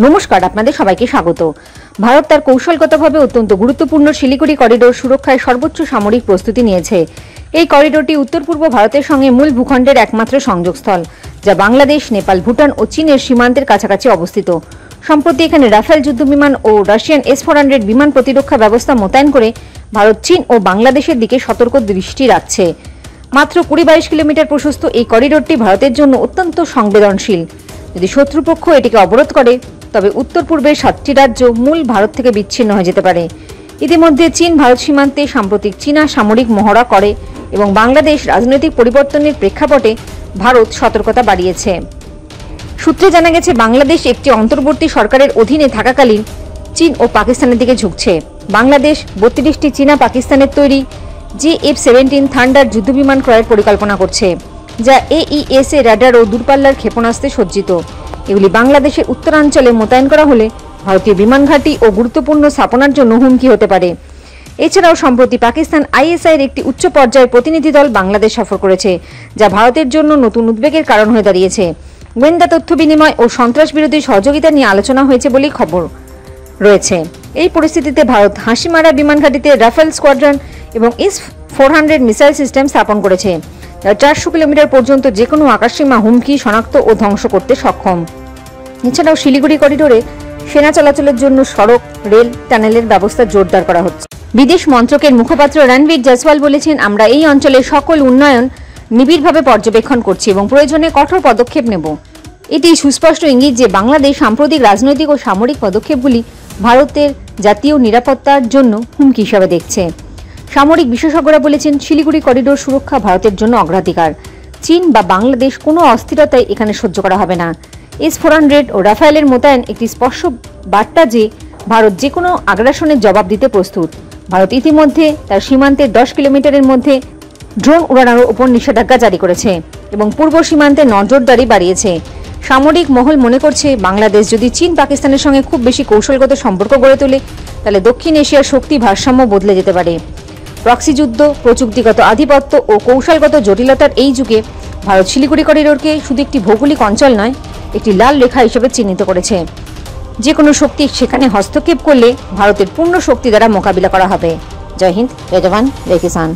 নমস্কার, আপনাদের সবাইকে স্বাগত। ভারত তার কৌশলগতভাবে অত্যন্ত গুরুত্বপূর্ণ শিলিগুড়ি করিডোর সুরক্ষায় সর্বোচ্চ সামরিক প্রস্তুতি নিয়েছে। এই করিডোরটি উত্তর পূর্ব ভারতের সঙ্গে মূল ভূখণ্ডের একমাত্র সংযোগস্থল, যা বাংলাদেশ, নেপাল, ভুটান ও চীনের সীমান্তের কাছাকাছি অবস্থিত। সম্প্রতি এখানে রাফেল যুদ্ধবিমান ও রাশিয়ান S-400 বিমান প্রতিরক্ষা ব্যবস্থা মোতায়েন করে ভারত চীন ও বাংলাদেশের দিকে সতর্ক দৃষ্টি রাখছে। মাত্র 20-22 কিলোমিটার প্রশস্ত এই করিডোরটি ভারতের জন্য অত্যন্ত সংবেদনশীল। যদি শত্রুপক্ষ এটিকে অবরোধ করে, তবে উত্তর পূর্বের 7টি রাজ্য মূল ভারত থেকে বিচ্ছিন্ন হয়ে যেতে পারে। ইতিমধ্যে চীন ভারত সীমান্তে সাম্প্রতিক চীনা সামরিক মহড়া করে এবং বাংলাদেশ রাজনৈতিক পরিবর্তনের প্রেক্ষাপটে ভারত সতর্কতা বাড়িয়েছে। সূত্রে জানা গেছে, বাংলাদেশ একটি অন্তর্বর্তী সরকারের অধীনে থাকাকালীন চীন ও পাকিস্তানের দিকে ঝুঁকছে। বাংলাদেশ 32টি চীনা পাকিস্তানের তৈরি F-17 থান্ডার যুদ্ধবিমান ক্রয়ের পরিকল্পনা করছে, যা AESA রাডার ও দূরপাল্লার ক্ষেপণাস্ত্রে সজ্জিত। এগুলি বাংলাদেশের উত্তরাঞ্চলে মোতায়েন করা হলে ভারতীয় বিমান ঘাঁটি ও গুরুত্বপূর্ণ স্থাপনার জন্য হুমকি হতে পারে। এছাড়াও সম্প্রতি পাকিস্তান ISI-এর একটি উচ্চ পর্যায়ের প্রতিনিধি দল বাংলাদেশ সফর করেছে, যা ভারতের জন্য নতুন উদ্বেগের কারণ হয়ে দাঁড়িয়েছে। গোয়েন্দা তথ্য বিনিময় ও সন্ত্রাস বিরোধী সহযোগিতা নিয়ে আলোচনা হয়েছে বলেই খবর রয়েছে। এই পরিস্থিতিতে ভারত হাসিমারা বিমান ঘাঁটিতে রাফেল স্কোয়াড্রন এবং S-400 মিসাইল সিস্টেম স্থাপন করেছে, যা 400 কিলোমিটার পর্যন্ত যে কোনো আকাশসীমা হুমকি শনাক্ত ও ধ্বংস করতে সক্ষম। এছাড়াও শিলিগুড়ি করিডোরে সেনা চলাচলের জন্য সড়ক, রেল, টানেলের ব্যবস্থা জোরদার করা হচ্ছে। বিদেশ মন্ত্রকের মুখপাত্র রণবীর জয়সওয়াল বলেছেন, আমরা এই অঞ্চলের সকল উন্নয়ন নিবিড়ভাবে পর্যবেক্ষণ করছি এবং প্রয়োজনে কঠোর পদক্ষেপ নেব। এটি সুস্পষ্ট ইঙ্গিত যে বাংলাদেশ সাম্প্রতিক রাজনৈতিক ও সামরিক পদক্ষেপগুলি ভারতের জাতীয় নিরাপত্তার জন্য হুমকি হিসাবে দেখছে। সামরিক বিশেষজ্ঞরা বলেছেন, শিলিগুড়ি করিডোর সুরক্ষা ভারতের জন্য অগ্রাধিকার। চীন বা বাংলাদেশ কোনো অস্থিরতাই এখানে সহ্য করা হবে না। S-400 ও রাফেলের মোতায়েন একটি স্পষ্ট বার্তা যে ভারত যে কোনো আগ্রাসনের জবাব দিতে প্রস্তুত। ভারত ইতিমধ্যে তার সীমান্তের 10 কিলোমিটারের মধ্যে ড্রোন উড়ানোর উপর নিষেধাজ্ঞা জারি করেছে এবং পূর্ব সীমান্তে নজরদারি বাড়িয়েছে। সামরিক মহল মনে করছে, বাংলাদেশ যদি চীন পাকিস্তানের সঙ্গে খুব বেশি কৌশলগত সম্পর্ক গড়ে তোলে, তাহলে দক্ষিণ এশিয়ার শক্তি ভারসাম্য বদলে যেতে পারে। প্রক্সি যুদ্ধ, প্রযুক্তিগত আধিপত্য ও কৌশলগত জটিলতার এই যুগে ভারত শিলিগুড়ি করিডোরকে শুধু একটি ভৌগোলিক অঞ্চল নয়, একটি লাল রেখা হিসেবে চিহ্নিত করেছে। যে কোনো শক্তি সেখানে হস্তক্ষেপ করলে ভারতের পূর্ণ শক্তি দ্বারা মোকাবিলা করা হবে। জয় হিন্দ, জয় জওয়ান, জয় কিষান।